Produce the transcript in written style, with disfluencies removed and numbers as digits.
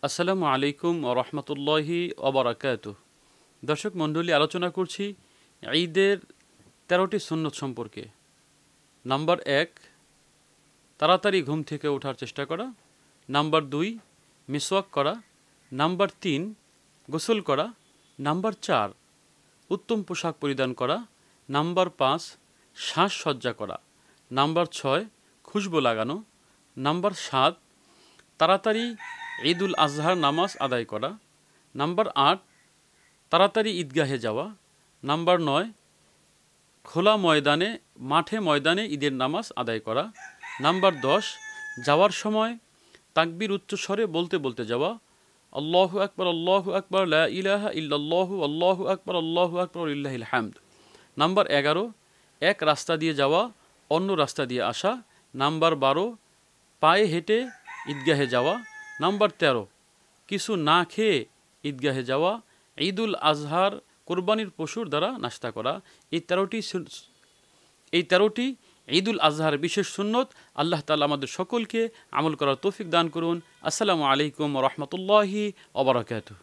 আসসালামু আলাইকুম ওয়া রাহমাতুল্লাহি ওয়া বারাকাতুহু। দর্শক মণ্ডলী, আলোচনা করছি ঈদের ১৩টি সুন্নত সম্পর্কে। নাম্বার ১, তাড়াতাড়ি ঘুম থেকে ওঠার চেষ্টা করা। নাম্বার ২, মিসওয়াক করা। নাম্বার ৩, গোসল করা। নাম্বার ৪, উত্তম পোশাক পরিধান করা। নাম্বার ৫, সাজসজ্জা করা। নাম্বার ৬, খুশবু লাগানো। নাম্বার ৭, তাড়াতাড়ি ঈদুল আজহার নামাজ আদায় করা। নাম্বার ৮, তাড়াতাড়ি ঈদগাহে যাওয়া। নাম্বার ৯, খোলা ময়দানে মাঠে ময়দানে ঈদের নামাজ আদায় করা। নাম্বার ১০, যাওয়ার সময় তাকবীর উচ্চস্বরে বলতে বলতে যাওয়া, আল্লাহু আকবার লা ইলাহা ইল্লাল্লাহু আল্লাহু আকবার লিল্লাহিল হামদ। নাম্বার ১১, এক রাস্তা দিয়ে যাওয়া অন্য রাস্তা দিয়ে আসা। নাম্বার ১২, পায়ে হেঁটে ঈদগাহে যাওয়া। নাম্বার ১৩, কিছু না খেয়ে ঈদগাহে যাওয়া। ঈদুল আজহার কোরবানির পশুর দ্বারা নাস্তা করা। এই ১৩টি ঈদুল আজহার বিশেষ সুন্নত। আল্লাহ তাআলা আমাদের সকলকে আমল করার তৌফিক দান করুন। আসসালামু আলাইকুম ওয়া রাহমাতুল্লাহি ওয়া বারাকাতুহু।